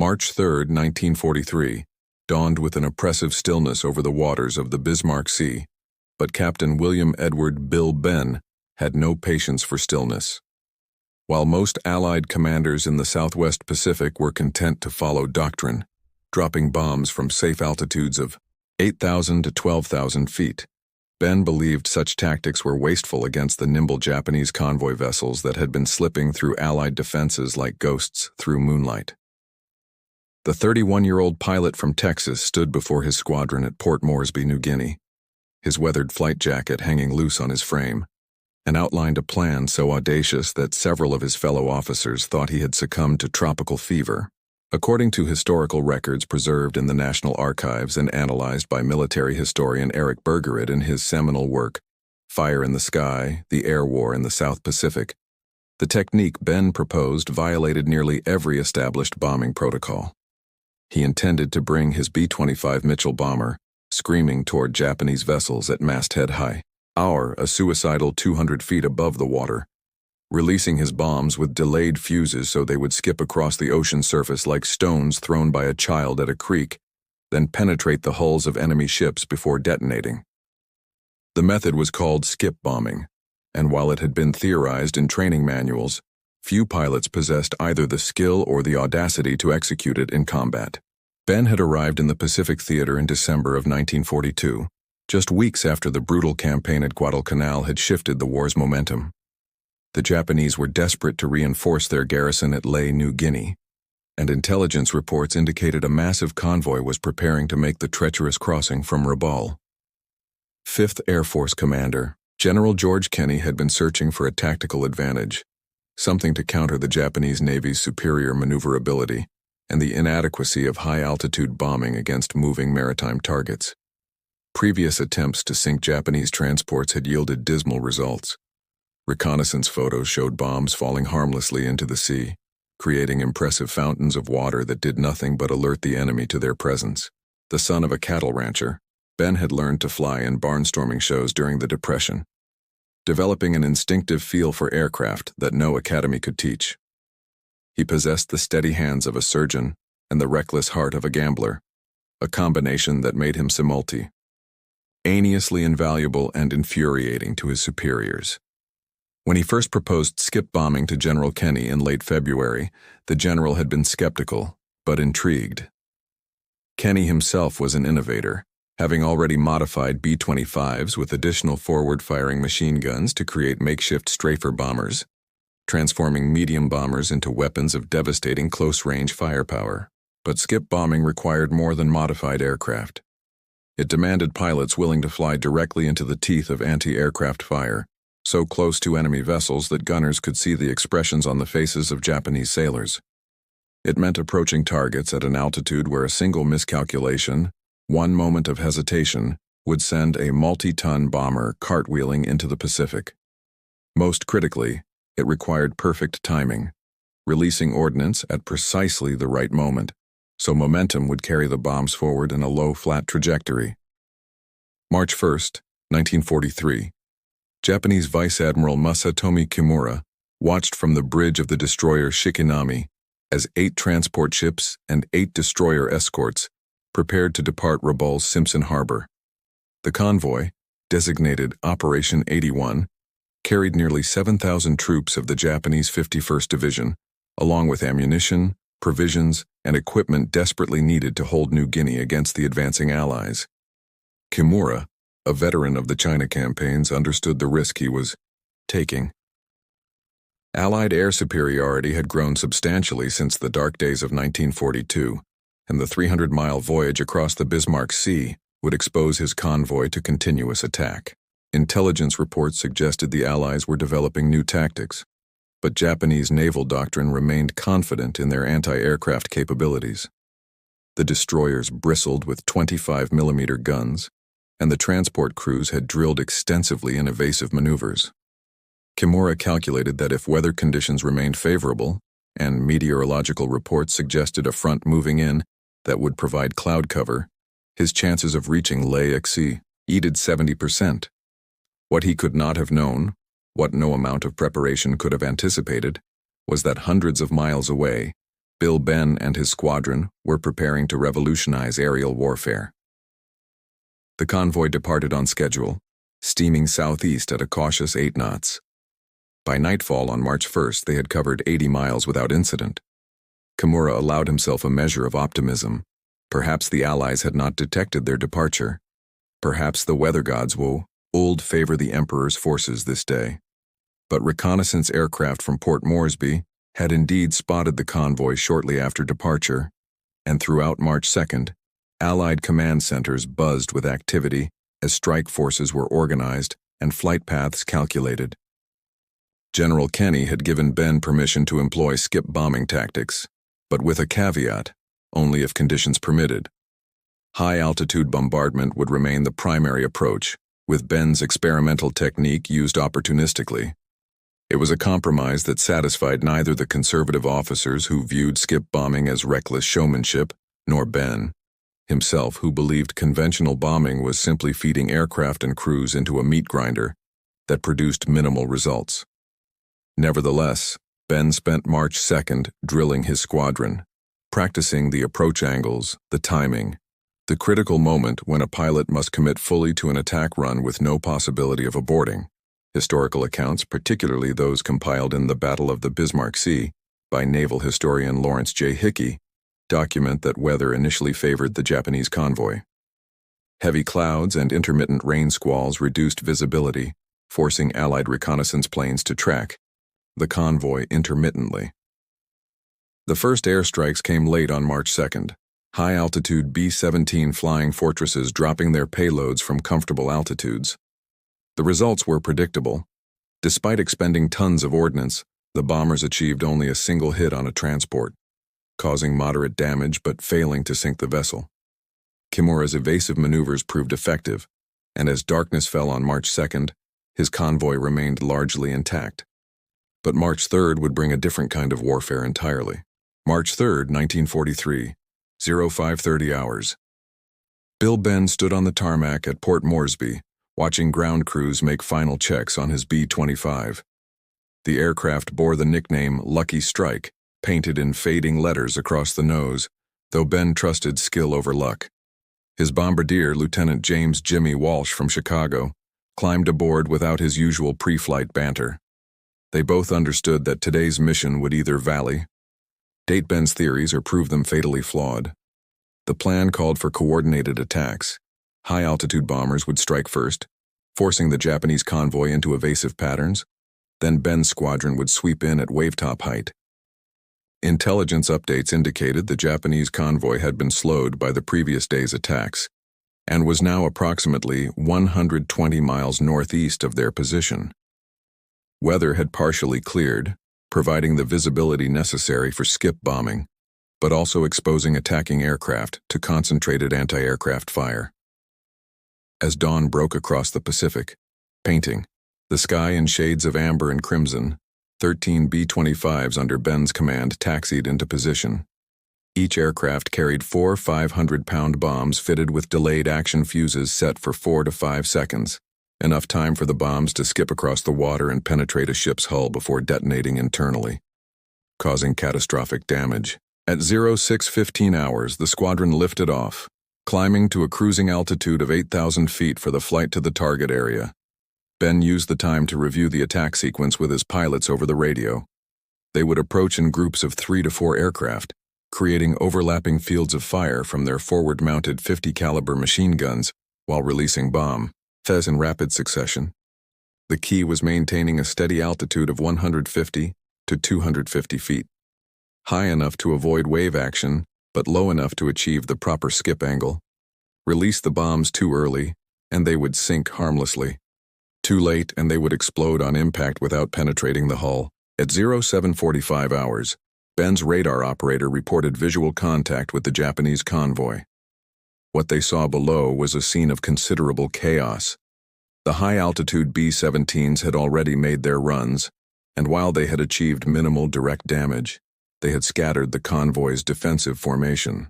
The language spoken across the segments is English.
March 3, 1943, dawned with an oppressive stillness over the waters of the Bismarck Sea, but Captain William Edward "Bill" Benn had no patience for stillness. While most Allied commanders in the Southwest Pacific were content to follow doctrine, dropping bombs from safe altitudes of 8,000 to 12,000 feet, Benn believed such tactics were wasteful against the nimble Japanese convoy vessels that had been slipping through Allied defenses like ghosts through moonlight. The 31-year-old pilot from Texas stood before his squadron at Port Moresby, New Guinea, his weathered flight jacket hanging loose on his frame, and outlined a plan so audacious that several of his fellow officers thought he had succumbed to tropical fever. According to historical records preserved in the National Archives and analyzed by military historian Eric Bergerud in his seminal work, Fire in the Sky, the Air War in the South Pacific, the technique Benn proposed violated nearly every established bombing protocol. He intended to bring his B-25 Mitchell bomber, screaming toward Japanese vessels at masthead high, a suicidal 200 feet above the water, releasing his bombs with delayed fuses so they would skip across the ocean surface like stones thrown by a child at a creek, then penetrate the hulls of enemy ships before detonating. The method was called skip bombing, and while it had been theorized in training manuals, few pilots possessed either the skill or the audacity to execute it in combat. Benn had arrived in the Pacific Theater in December of 1942, just weeks after the brutal campaign at Guadalcanal had shifted the war's momentum. The Japanese were desperate to reinforce their garrison at Lae, New Guinea, and intelligence reports indicated a massive convoy was preparing to make the treacherous crossing from Rabaul. 5th Air Force Commander, General George Kenney, had been searching for a tactical advantage, something to counter the Japanese Navy's superior maneuverability and the inadequacy of high-altitude bombing against moving maritime targets. Previous attempts to sink Japanese transports had yielded dismal results. Reconnaissance photos showed bombs falling harmlessly into the sea, creating impressive fountains of water that did nothing but alert the enemy to their presence. The son of a cattle rancher, Benn had learned to fly in barnstorming shows during the Depression, developing an instinctive feel for aircraft that no academy could teach. He possessed the steady hands of a surgeon and the reckless heart of a gambler, a combination that made him simultaneously invaluable and infuriating to his superiors. When he first proposed skip bombing to General Kenney in late February, the general had been skeptical, but intrigued. Kenney himself was an innovator, having already modified B-25s with additional forward-firing machine guns to create makeshift strafer bombers, transforming medium bombers into weapons of devastating close-range firepower. But skip bombing required more than modified aircraft. It demanded pilots willing to fly directly into the teeth of anti-aircraft fire, so close to enemy vessels that gunners could see the expressions on the faces of Japanese sailors. It meant approaching targets at an altitude where a single miscalculation, one moment of hesitation, would send a multi-ton bomber cartwheeling into the Pacific. Most critically, it required perfect timing, releasing ordnance at precisely the right moment, so momentum would carry the bombs forward in a low, flat trajectory. March 1, 1943. Japanese Vice Admiral Masatomi Kimura watched from the bridge of the destroyer Shikinami as 8 transport ships and 8 destroyer escorts prepared to depart Rabaul's Simpson Harbor. The convoy, designated Operation 81, carried nearly 7,000 troops of the Japanese 51st Division, along with ammunition, provisions, and equipment desperately needed to hold New Guinea against the advancing Allies. Kimura, a veteran of the China campaigns, understood the risk he was taking. Allied air superiority had grown substantially since the dark days of 1942, and the 300-mile voyage across the Bismarck Sea would expose his convoy to continuous attack. Intelligence reports suggested the Allies were developing new tactics, but Japanese naval doctrine remained confident in their anti-aircraft capabilities. The destroyers bristled with 25mm guns, and the transport crews had drilled extensively in evasive maneuvers. Kimura calculated that if weather conditions remained favorable, and meteorological reports suggested a front moving in that would provide cloud cover, his chances of reaching Lae exceeded 70%. What he could not have known, what no amount of preparation could have anticipated, was that hundreds of miles away, Bill Benn and his squadron were preparing to revolutionize aerial warfare. The convoy departed on schedule, steaming southeast at a cautious 8 knots. By nightfall on March 1st, they had covered 80 miles without incident. Kimura allowed himself a measure of optimism. Perhaps the Allies had not detected their departure. Perhaps the weather gods will favor the Emperor's forces this day. But reconnaissance aircraft from Port Moresby had indeed spotted the convoy shortly after departure, and throughout March 2nd, Allied command centers buzzed with activity as strike forces were organized and flight paths calculated. General Kenny had given Benn permission to employ skip bombing tactics, but with a caveat, only if conditions permitted. High-altitude bombardment would remain the primary approach, with Benn's experimental technique used opportunistically. It was a compromise that satisfied neither the conservative officers who viewed skip bombing as reckless showmanship, nor Benn himself, who believed conventional bombing was simply feeding aircraft and crews into a meat grinder that produced minimal results. Nevertheless, Benn spent March 2nd drilling his squadron, practicing the approach angles, the timing, the critical moment when a pilot must commit fully to an attack run with no possibility of aborting. Historical accounts, particularly those compiled in the Battle of the Bismarck Sea by naval historian Lawrence J. Hickey, document that weather initially favored the Japanese convoy. Heavy clouds and intermittent rain squalls reduced visibility, forcing Allied reconnaissance planes to track the convoy intermittently. The first airstrikes came late on March 2nd, high-altitude B-17 flying fortresses dropping their payloads from comfortable altitudes. The results were predictable. Despite expending tons of ordnance, the bombers achieved only a single hit on a transport, causing moderate damage but failing to sink the vessel. Kimura's evasive maneuvers proved effective, and as darkness fell on March 2nd, his convoy remained largely intact. But March 3rd would bring a different kind of warfare entirely. March 3rd, 1943, 0530 hours. Bill Benn stood on the tarmac at Port Moresby, watching ground crews make final checks on his B-25. The aircraft bore the nickname Lucky Strike, painted in fading letters across the nose, though Ben trusted skill over luck. His bombardier, Lieutenant James Jimmy Walsh from Chicago, climbed aboard without his usual pre-flight banter. They both understood that today's mission would either date Ben's theories or prove them fatally flawed. The plan called for coordinated attacks. High-altitude bombers would strike first, forcing the Japanese convoy into evasive patterns. Then Ben's squadron would sweep in at wavetop height. Intelligence updates indicated the Japanese convoy had been slowed by the previous day's attacks and was now approximately 120 miles northeast of their position. Weather had partially cleared, providing the visibility necessary for skip bombing, but also exposing attacking aircraft to concentrated anti-aircraft fire. As dawn broke across the Pacific, painting the sky in shades of amber and crimson, 13 B-25s under Ben's command taxied into position. Each aircraft carried 4 500-pound bombs fitted with delayed action fuses set for 4 to 5 seconds, enough time for the bombs to skip across the water and penetrate a ship's hull before detonating internally, causing catastrophic damage. At 0615 hours, the squadron lifted off, climbing to a cruising altitude of 8,000 feet for the flight to the target area. Ben used the time to review the attack sequence with his pilots over the radio. They would approach in groups of 3 to 4 aircraft, creating overlapping fields of fire from their forward-mounted 50-caliber machine guns while releasing bombs in rapid succession. The key was maintaining a steady altitude of 150 to 250 feet, high enough to avoid wave action, but low enough to achieve the proper skip angle. Release the bombs too early, and they would sink harmlessly. Too late, and they would explode on impact without penetrating the hull. At 0745 hours, Ben's radar operator reported visual contact with the Japanese convoy. What they saw below was a scene of considerable chaos. The high-altitude B-17s had already made their runs, and while they had achieved minimal direct damage, they had scattered the convoy's defensive formation.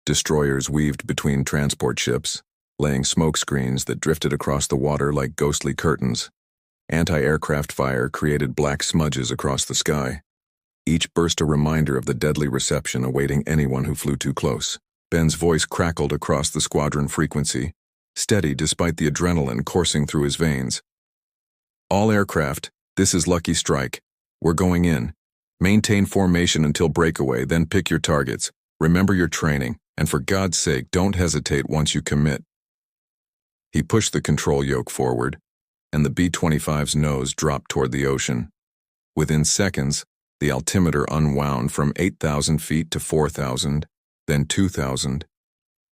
Destroyers weaved between transport ships, laying smoke screens that drifted across the water like ghostly curtains. Anti-aircraft fire created black smudges across the sky. each burst a reminder of the deadly reception awaiting anyone who flew too close. Ben's voice crackled across the squadron frequency, steady despite the adrenaline coursing through his veins. "All aircraft, this is Lucky Strike. We're going in. Maintain formation until breakaway, then pick your targets. Remember your training, and for God's sake, don't hesitate once you commit." He pushed the control yoke forward, and the B-25's nose dropped toward the ocean. Within seconds, the altimeter unwound from 8,000 feet to 4,000, then 2,000,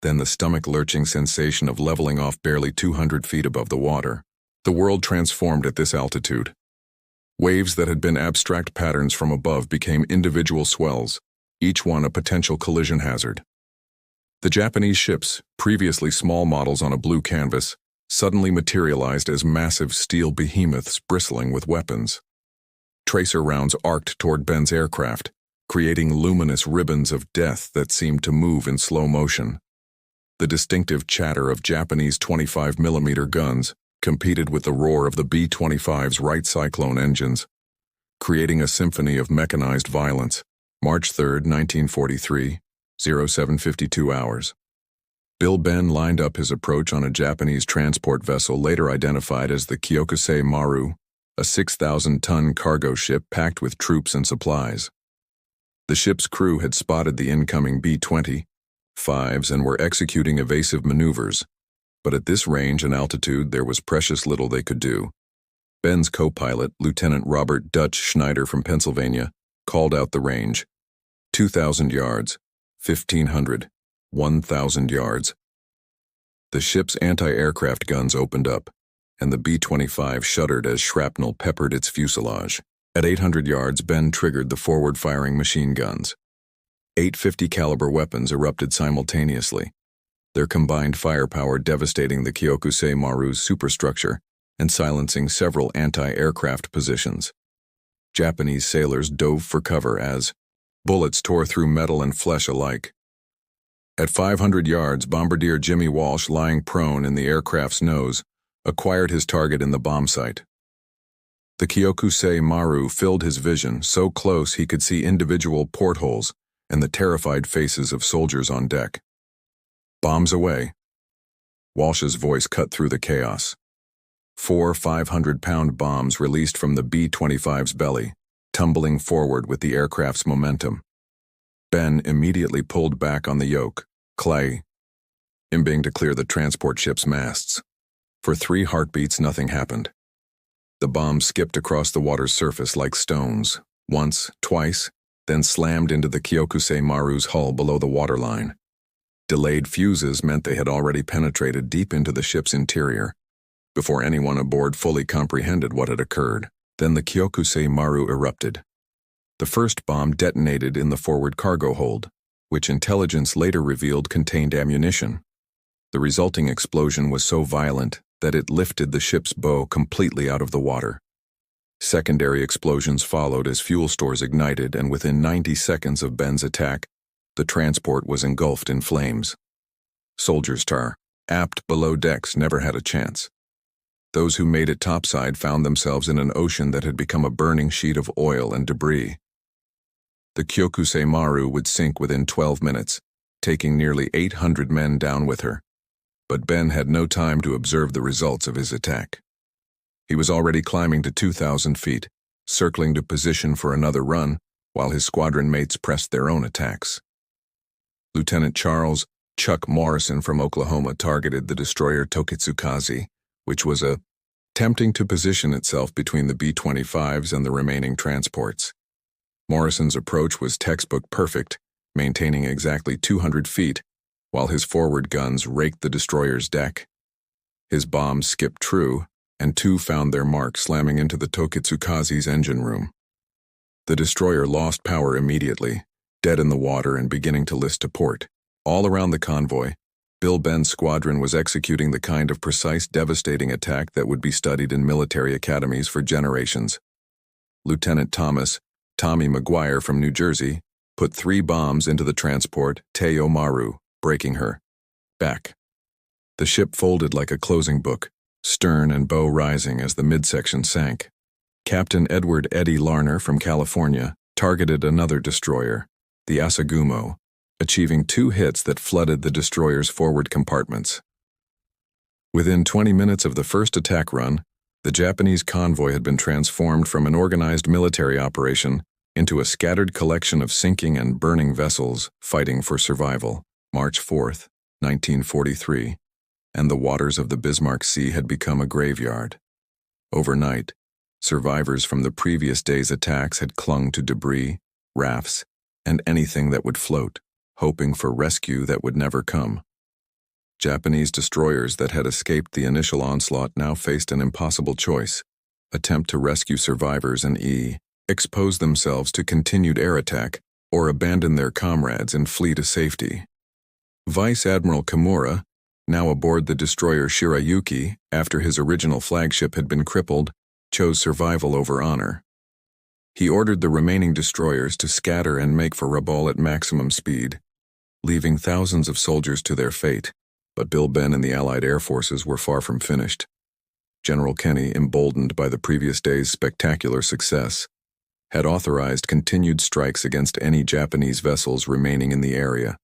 then the stomach-lurching sensation of leveling off barely 200 feet above the water. The world transformed at this altitude. Waves that had been abstract patterns from above became individual swells, each one a potential collision hazard. The Japanese ships, previously small models on a blue canvas, suddenly materialized as massive steel behemoths bristling with weapons. Tracer rounds arced toward Ben's aircraft, creating luminous ribbons of death that seemed to move in slow motion. The distinctive chatter of Japanese 25mm guns competed with the roar of the B-25's Wright Cyclone engines, creating a symphony of mechanized violence. March 3, 1943, 07:52 hours. Bill Ben lined up his approach on a Japanese transport vessel later identified as the Kyokusei Maru, a 6,000-ton cargo ship packed with troops and supplies. The ship's crew had spotted the incoming B-25s and were executing evasive maneuvers, but at this range and altitude there was precious little they could do. Ben's co-pilot, Lieutenant Robert Dutch Schneider from Pennsylvania, called out the range. 2,000 yards, 1,500, 1,000 yards. The ship's anti-aircraft guns opened up, and the B-25 shuddered as shrapnel peppered its fuselage. At 800 yards, Ben triggered the forward-firing machine guns. 850 caliber weapons erupted simultaneously, their combined firepower devastating the Kyokusei Maru's superstructure and silencing several anti-aircraft positions. Japanese sailors dove for cover as bullets tore through metal and flesh alike. At 500 yards, Bombardier Jimmy Walsh, lying prone in the aircraft's nose, acquired his target in the bomb site. The Kyokusei Maru filled his vision so close he could see individual portholes and the terrified faces of soldiers on deck. "Bombs away." Walsh's voice cut through the chaos. 4 500-pound bombs released from the B-25's belly, tumbling forward with the aircraft's momentum. Ben immediately pulled back on the yoke, clambing to clear the transport ship's masts. For 3 heartbeats, nothing happened. The bombs skipped across the water's surface like stones, once, twice, then slammed into the Kyokusei Maru's hull below the waterline. Delayed fuses meant they had already penetrated deep into the ship's interior, before anyone aboard fully comprehended what had occurred. Then the Kyokusei Maru erupted. The first bomb detonated in the forward cargo hold, which intelligence later revealed contained ammunition. The resulting explosion was so violent that it lifted the ship's bow completely out of the water. Secondary explosions followed as fuel stores ignited, and within 90 seconds of Ben's attack, the transport was engulfed in flames. Soldiers trapped below decks never had a chance. Those who made it topside found themselves in an ocean that had become a burning sheet of oil and debris. The Kyokusei Maru would sink within 12 minutes, taking nearly 800 men down with her. But Ben had no time to observe the results of his attack. He was already climbing to 2,000 feet, circling to position for another run, while his squadron mates pressed their own attacks. Lieutenant Charles Chuck Morrison from Oklahoma targeted the destroyer Tokitsukaze, which was attempting to position itself between the B-25s and the remaining transports. Morrison's approach was textbook perfect, maintaining exactly 200 feet, while his forward guns raked the destroyer's deck. His bombs skipped true, and 2 found their mark, slamming into the Tokitsukaze's engine room. The destroyer lost power immediately, dead in the water and beginning to list to port. All around the convoy, Bill Ben's squadron was executing the kind of precise, devastating attack that would be studied in military academies for generations. Lieutenant Tommy McGuire from New Jersey put 3 bombs into the transport Teo Maru, breaking her back. The ship folded like a closing book, stern and bow rising as the midsection sank. Captain Edward Eddie Larner from California targeted another destroyer, the Asagumo, achieving 2 hits that flooded the destroyer's forward compartments. Within 20 minutes of the first attack run, the Japanese convoy had been transformed from an organized military operation into a scattered collection of sinking and burning vessels fighting for survival. March 4, 1943, and the waters of the Bismarck Sea had become a graveyard. Overnight, survivors from the previous day's attacks had clung to debris, rafts, and anything that would float, hoping for rescue that would never come. Japanese destroyers that had escaped the initial onslaught now faced an impossible choice: attempt to rescue survivors and expose themselves to continued air attack, or abandon their comrades and flee to safety. Vice Admiral Kimura, now aboard the destroyer Shirayuki after his original flagship had been crippled, chose survival over honor. He ordered the remaining destroyers to scatter and make for Rabaul at maximum speed, leaving thousands of soldiers to their fate. But Bill Benn and the Allied air forces were far from finished. General Kenny, emboldened by the previous day's spectacular success, had authorized continued strikes against any Japanese vessels remaining in the area.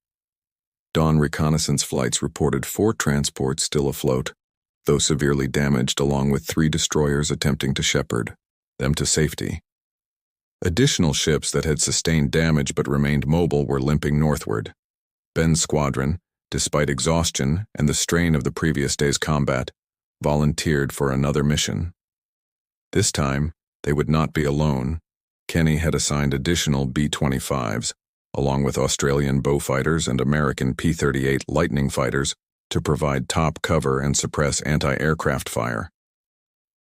Dawn reconnaissance flights reported 4 transports still afloat, though severely damaged, along with 3 destroyers attempting to shepherd them to safety. Additional ships that had sustained damage but remained mobile were limping northward. Benn's squadron, despite exhaustion and the strain of the previous day's combat, volunteered for another mission. This time, they would not be alone. Kenny had assigned additional B-25s, along with Australian Beaufighters and American P-38 Lightning fighters, to provide top cover and suppress anti-aircraft fire.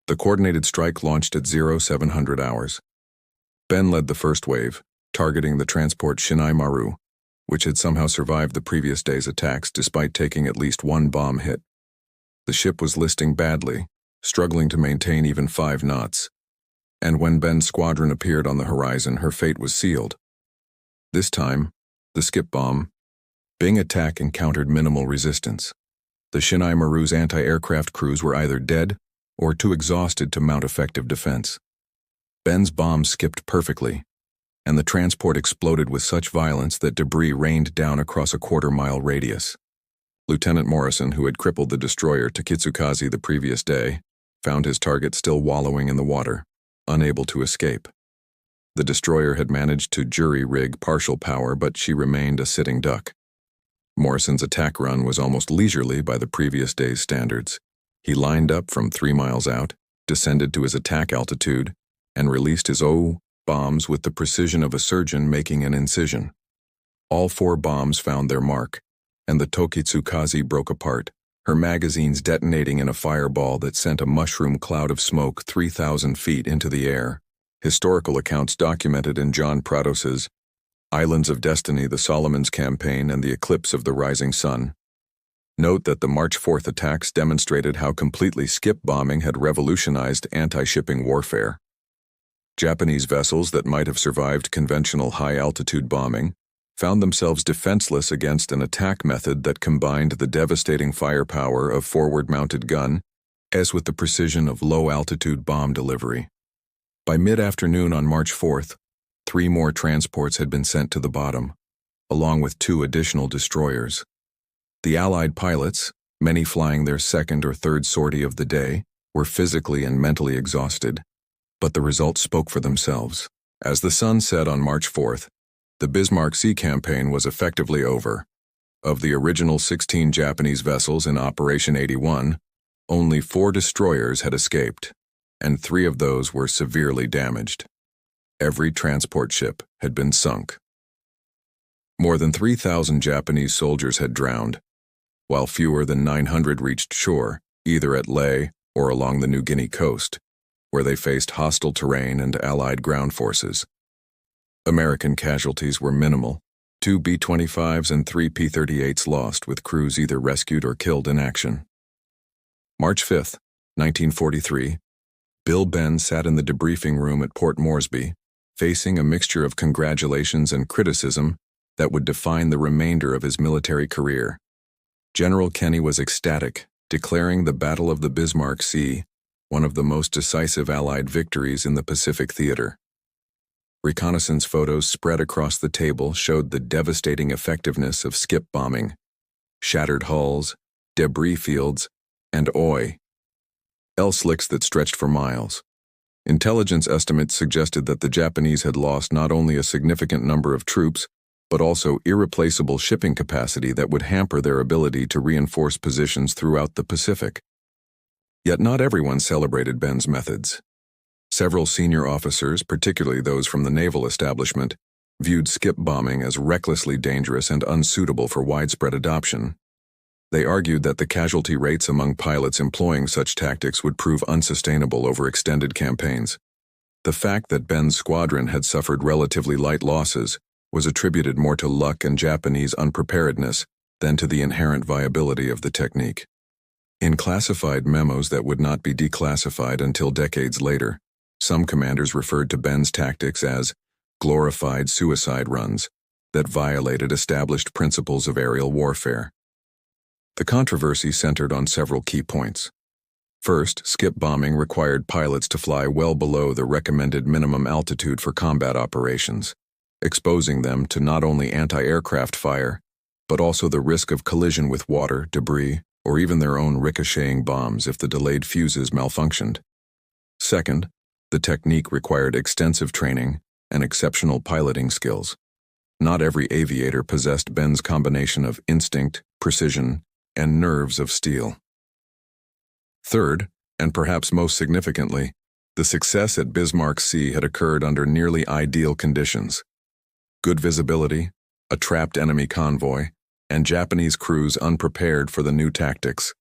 The coordinated strike launched at 0700 hours. Ben led the first wave, targeting the transport Shinai Maru, which had somehow survived the previous day's attacks despite taking at least 1 bomb hit. The ship was listing badly, struggling to maintain even 5 knots, and when Ben's squadron appeared on the horizon, her fate was sealed. This time, the skip bomb, Bing attack encountered minimal resistance. The Shinai Maru's anti-aircraft crews were either dead or too exhausted to mount effective defense. Ben's bomb skipped perfectly, and the transport exploded with such violence that debris rained down across a quarter-mile radius. Lieutenant Morrison, who had crippled the destroyer Takitsukaze the previous day, found his target still wallowing in the water, unable to escape. The destroyer had managed to jury-rig partial power, but she remained a sitting duck. Morrison's attack run was almost leisurely by the previous day's standards. He lined up from 3 miles out, descended to his attack altitude, and released his bombs with the precision of a surgeon making an incision. All 4 bombs found their mark, and the Takitsukaze broke apart, her magazines detonating in a fireball that sent a mushroom cloud of smoke 3,000 feet into the air. Historical accounts documented in John Prados's Islands of Destiny, the Solomon's Campaign, and the Eclipse of the Rising Sun. Note that the March 4th attacks demonstrated how completely skip bombing had revolutionized anti-shipping warfare. Japanese vessels that might have survived conventional high-altitude bombing found themselves defenseless against an attack method that combined the devastating firepower of forward-mounted gun as with the precision of low-altitude bomb delivery. By mid-afternoon on March 4th, 3 more transports had been sent to the bottom, along with 2 additional destroyers. The Allied pilots, many flying their 2nd or 3rd sortie of the day, were physically and mentally exhausted, but the results spoke for themselves. As the sun set on March 4th, the Bismarck Sea campaign was effectively over. Of the original 16 Japanese vessels in Operation 81, only 4 destroyers had escaped, and 3 of those were severely damaged. Every transport ship had been sunk. More than 3,000 Japanese soldiers had drowned, while fewer than 900 reached shore, either at Leh or along the New Guinea coast, where they faced hostile terrain and Allied ground forces. American casualties were minimal, 2 B-25s and 3 P-38s lost, with crews either rescued or killed in action. March 5, 1943, Bill Benn sat in the debriefing room at Port Moresby, facing a mixture of congratulations and criticism that would define the remainder of his military career. General Kenny was ecstatic, declaring the Battle of the Bismarck Sea one of the most decisive Allied victories in the Pacific theater. Reconnaissance photos spread across the table showed the devastating effectiveness of skip bombing. Shattered hulls, debris fields, and oil slicks that stretched for miles. Intelligence estimates suggested that the Japanese had lost not only a significant number of troops, but also irreplaceable shipping capacity that would hamper their ability to reinforce positions throughout the Pacific. Yet not everyone celebrated Ben's methods. Several senior officers, particularly those from the naval establishment, viewed skip bombing as recklessly dangerous and unsuitable for widespread adoption. They argued that the casualty rates among pilots employing such tactics would prove unsustainable over extended campaigns. The fact that Ben's squadron had suffered relatively light losses was attributed more to luck and Japanese unpreparedness than to the inherent viability of the technique. In classified memos that would not be declassified until decades later, some commanders referred to Ben's tactics as glorified suicide runs that violated established principles of aerial warfare. The controversy centered on several key points. First, skip bombing required pilots to fly well below the recommended minimum altitude for combat operations, exposing them to not only anti-aircraft fire, but also the risk of collision with water, debris, or even their own ricocheting bombs if the delayed fuses malfunctioned. Second, the technique required extensive training and exceptional piloting skills. Not every aviator possessed Ben's combination of instinct, precision, and nerves of steel. Third, and perhaps most significantly, the success at Bismarck Sea had occurred under nearly ideal conditions. Good visibility, a trapped enemy convoy, and Japanese crews unprepared for the new tactics.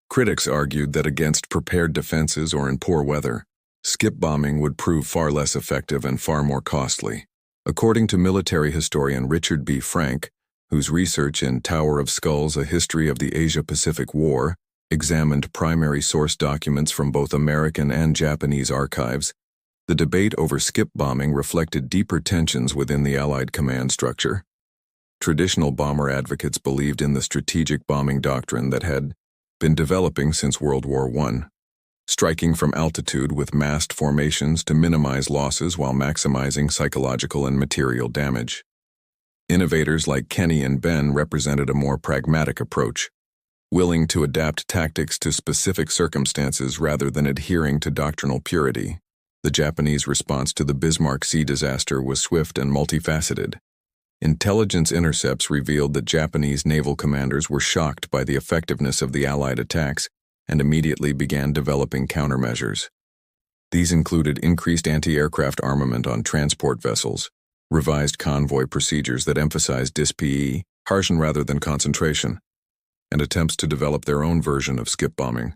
Critics argued that against prepared defenses or in poor weather, skip bombing would prove far less effective and far more costly. According to military historian Richard B. Frank, whose research in Tower of Skulls: A History of the Asia-Pacific War examined primary source documents from both American and Japanese archives, the debate over skip bombing reflected deeper tensions within the Allied command structure. Traditional bomber advocates believed in the strategic bombing doctrine that had been developing since World War I, striking from altitude with massed formations to minimize losses while maximizing psychological and material damage. Innovators like Kenny and Ben represented a more pragmatic approach, willing to adapt tactics to specific circumstances rather than adhering to doctrinal purity. The Japanese response to the Bismarck Sea disaster was swift and multifaceted. Intelligence intercepts revealed that Japanese naval commanders were shocked by the effectiveness of the Allied attacks and immediately began developing countermeasures. These included increased anti-aircraft armament on transport vessels, revised convoy procedures that emphasized dis-PE, harshen rather than concentration, and attempts to develop their own version of skip bombing.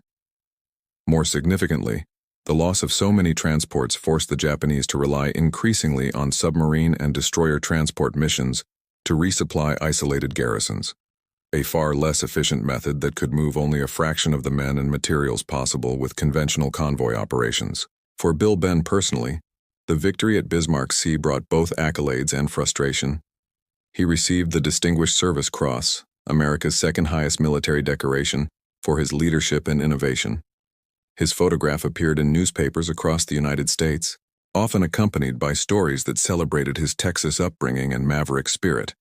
More significantly, the loss of so many transports forced the Japanese to rely increasingly on submarine and destroyer transport missions to resupply isolated garrisons, a far less efficient method that could move only a fraction of the men and materials possible with conventional convoy operations. For Bill Ben personally, the victory at Bismarck Sea brought both accolades and frustration. He received the Distinguished Service Cross, America's second highest military decoration, for his leadership and innovation. His photograph appeared in newspapers across the United States, often accompanied by stories that celebrated his Texas upbringing and maverick spirit.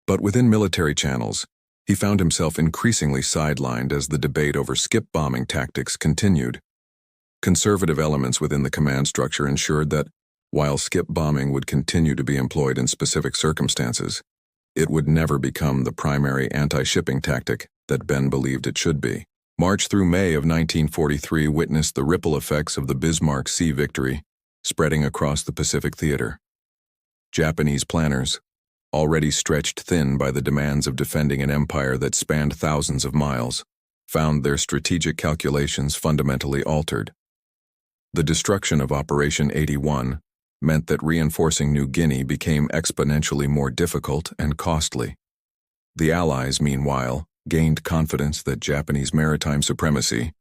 But within military channels, he found himself increasingly sidelined as the debate over skip bombing tactics continued. Conservative elements within the command structure ensured that, while skip bombing would continue to be employed in specific circumstances, it would never become the primary anti-shipping tactic that Ben believed it should be. March through May of 1943 witnessed the ripple effects of the Bismarck Sea victory, spreading across the Pacific theater. Japanese planners, already stretched thin by the demands of defending an empire that spanned thousands of miles, found their strategic calculations fundamentally altered. The destruction of Operation 81 meant that reinforcing New Guinea became exponentially more difficult and costly. The Allies, meanwhile, gained confidence that Japanese maritime supremacy,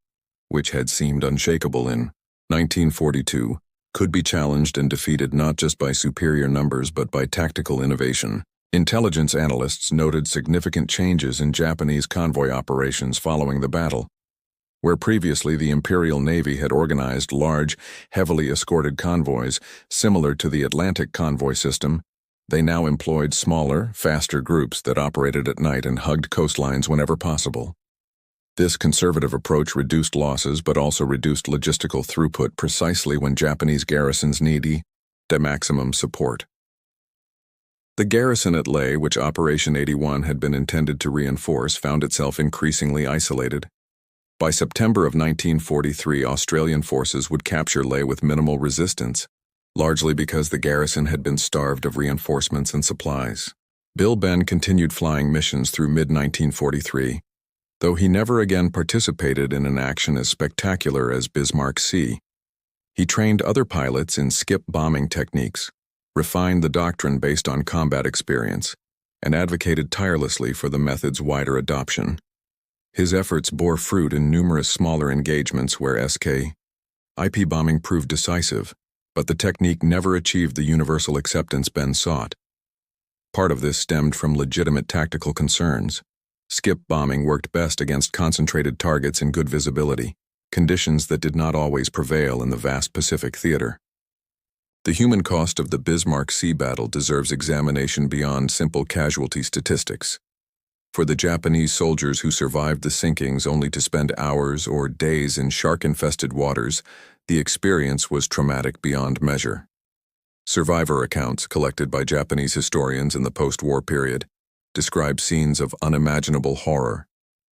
which had seemed unshakable in 1942, could be challenged and defeated not just by superior numbers but by tactical innovation. Intelligence analysts noted significant changes in Japanese convoy operations following the battle. Where previously the Imperial Navy had organized large, heavily escorted convoys similar to the Atlantic convoy system, they now employed smaller, faster groups that operated at night and hugged coastlines whenever possible. This conservative approach reduced losses but also reduced logistical throughput precisely when Japanese garrisons needed the maximum support. The garrison at Leh, which Operation 81 had been intended to reinforce, found itself increasingly isolated. By September of 1943, Australian forces would capture Leh with minimal resistance, largely because the garrison had been starved of reinforcements and supplies. Bill Benn continued flying missions through mid-1943, though he never again participated in an action as spectacular as Bismarck Sea. He trained other pilots in skip bombing techniques, refined the doctrine based on combat experience, and advocated tirelessly for the method's wider adoption. His efforts bore fruit in numerous smaller engagements where IP bombing proved decisive, but the technique never achieved the universal acceptance Benn sought. Part of this stemmed from legitimate tactical concerns. Skip bombing worked best against concentrated targets in good visibility, conditions that did not always prevail in the vast Pacific theater. The human cost of the Bismarck Sea battle deserves examination beyond simple casualty statistics. For the Japanese soldiers who survived the sinkings only to spend hours or days in shark-infested waters, the experience was traumatic beyond measure. Survivor accounts collected by Japanese historians in the post-war period describe scenes of unimaginable horror.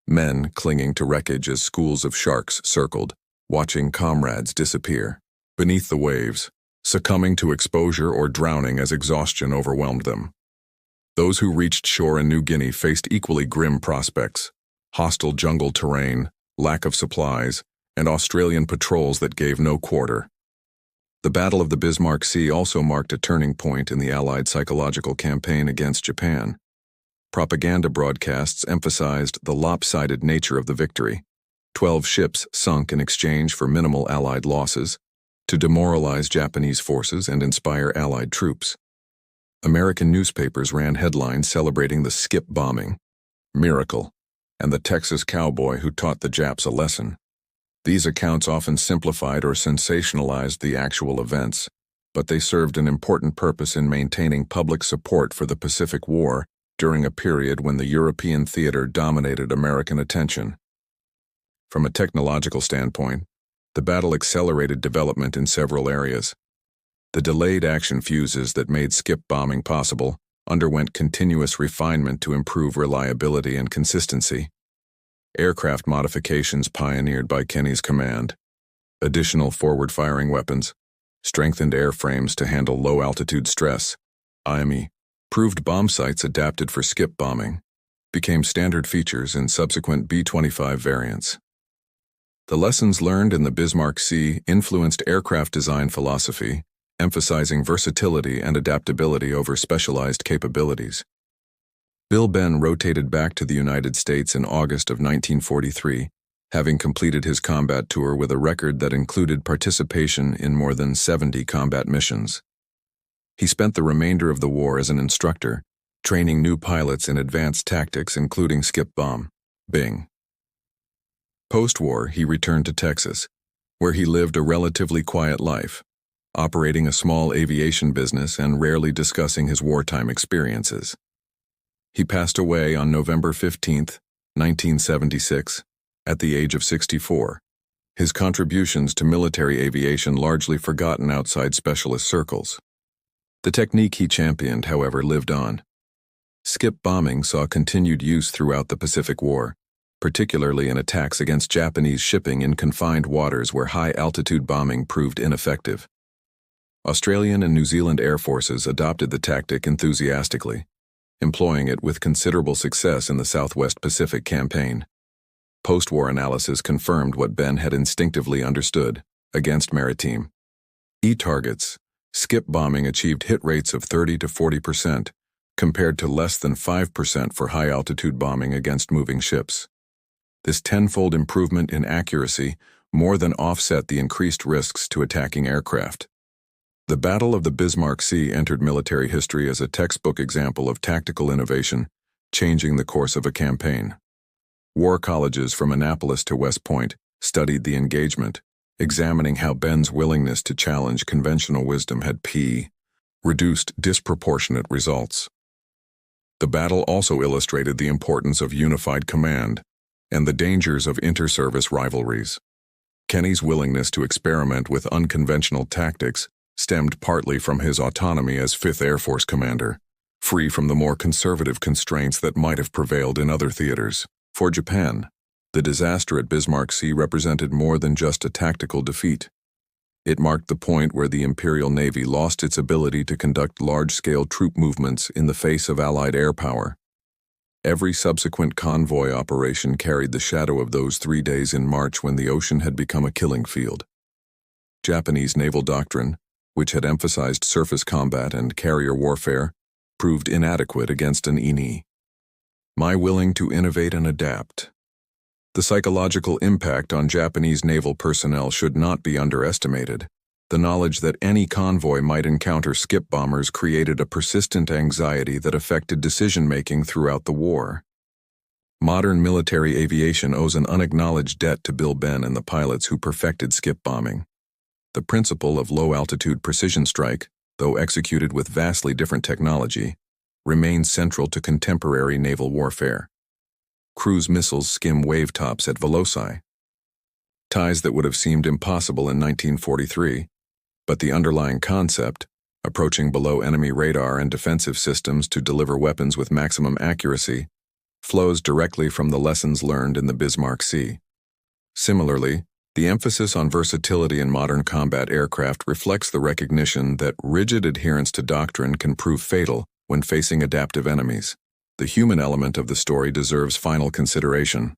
Men clinging to wreckage as schools of sharks circled, watching comrades disappear beneath the waves, succumbing to exposure or drowning as exhaustion overwhelmed them. Those who reached shore in New Guinea faced equally grim prospects: hostile jungle terrain, lack of supplies, and Australian patrols that gave no quarter. The Battle of the Bismarck Sea also marked a turning point in the Allied psychological campaign against Japan. Propaganda broadcasts emphasized the lopsided nature of the victory. 12 ships sunk in exchange for minimal Allied losses, to demoralize Japanese forces and inspire Allied troops. American newspapers ran headlines celebrating the skip bombing, miracle, and the Texas cowboy who taught the Japs a lesson. These accounts often simplified or sensationalized the actual events, but they served an important purpose in maintaining public support for the Pacific War during a period when the European theater dominated American attention. From a technological standpoint, the battle accelerated development in several areas. The delayed action fuses that made skip bombing possible underwent continuous refinement to improve reliability and consistency. Aircraft modifications pioneered by Kenny's command, additional forward-firing weapons, strengthened airframes to handle low-altitude stress, proved bomb sites adapted for skip bombing, became standard features in subsequent B-25 variants. The lessons learned in the Bismarck Sea influenced aircraft design philosophy, emphasizing versatility and adaptability over specialized capabilities. Bill Benn rotated back to the United States in August of 1943, having completed his combat tour with a record that included participation in more than 70 combat missions. He spent the remainder of the war as an instructor, training new pilots in advanced tactics including skip bombing. Post-war, he returned to Texas, where he lived a relatively quiet life, operating a small aviation business and rarely discussing his wartime experiences. He passed away on November 15, 1976, at the age of 64, his contributions to military aviation largely forgotten outside specialist circles. The technique he championed, however, lived on. Skip bombing saw continued use throughout the Pacific War, particularly in attacks against Japanese shipping in confined waters where high-altitude bombing proved ineffective. Australian and New Zealand Air Forces adopted the tactic enthusiastically, employing it with considerable success in the Southwest Pacific campaign. Post-war analysis confirmed what Benn had instinctively understood: against maritime targets, skip bombing achieved hit rates of 30 to 40%, compared to less than 5% for high-altitude bombing against moving ships. This tenfold improvement in accuracy more than offset the increased risks to attacking aircraft. The Battle of the Bismarck Sea entered military history as a textbook example of tactical innovation, changing the course of a campaign. War colleges from Annapolis to West Point studied the engagement, examining how Ben's willingness to challenge conventional wisdom had reduced disproportionate results. The battle also illustrated the importance of unified command and the dangers of inter-service rivalries. Kenny's willingness to experiment with unconventional tactics stemmed partly from his autonomy as 5th Air Force commander, free from the more conservative constraints that might have prevailed in other theaters. For Japan, the disaster at Bismarck Sea represented more than just a tactical defeat. It marked the point where the Imperial Navy lost its ability to conduct large-scale troop movements in the face of Allied air power. Every subsequent convoy operation carried the shadow of those 3 days in March when the ocean had become a killing field. Japanese naval doctrine, which had emphasized surface combat and carrier warfare, proved inadequate against an INI. My willing to innovate and adapt. The psychological impact on Japanese naval personnel should not be underestimated. The knowledge that any convoy might encounter skip bombers created a persistent anxiety that affected decision-making throughout the war. Modern military aviation owes an unacknowledged debt to Bill Ben and the pilots who perfected skip bombing. The principle of low-altitude precision strike, though executed with vastly different technology, remains central to contemporary naval warfare. Cruise missiles skim wave tops at veloci, ties that would have seemed impossible in 1943, but the underlying concept, approaching below enemy radar and defensive systems to deliver weapons with maximum accuracy, flows directly from the lessons learned in the Bismarck Sea. Similarly, the emphasis on versatility in modern combat aircraft reflects the recognition that rigid adherence to doctrine can prove fatal when facing adaptive enemies. The human element of the story deserves final consideration.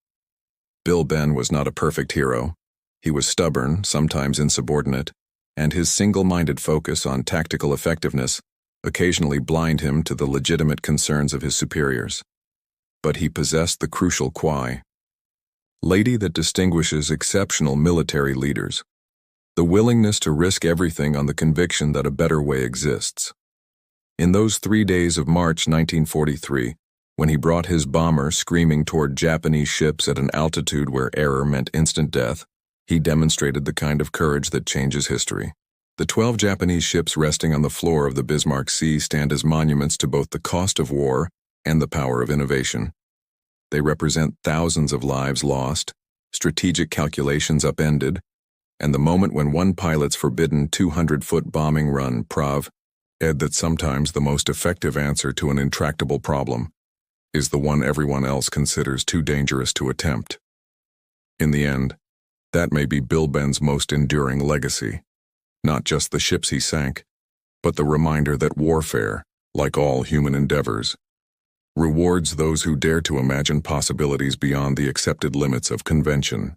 Bill Ben was not a perfect hero. He was stubborn, sometimes insubordinate, and his single-minded focus on tactical effectiveness occasionally blinded him to the legitimate concerns of his superiors. But he possessed the crucial quality that distinguishes exceptional military leaders: the willingness to risk everything on the conviction that a better way exists. In those 3 days of March 1943, when he brought his bomber screaming toward Japanese ships at an altitude where error meant instant death, he demonstrated the kind of courage that changes history. The 12 Japanese ships resting on the floor of the Bismarck Sea stand as monuments to both the cost of war and the power of innovation. They represent thousands of lives lost, strategic calculations upended, and the moment when one pilot's forbidden 200-foot bombing run proved that sometimes the most effective answer to an intractable problem is the one everyone else considers too dangerous to attempt. In the end, that may be Bill Ben's most enduring legacy. Not just the ships he sank, but the reminder that warfare, like all human endeavors, rewards those who dare to imagine possibilities beyond the accepted limits of convention.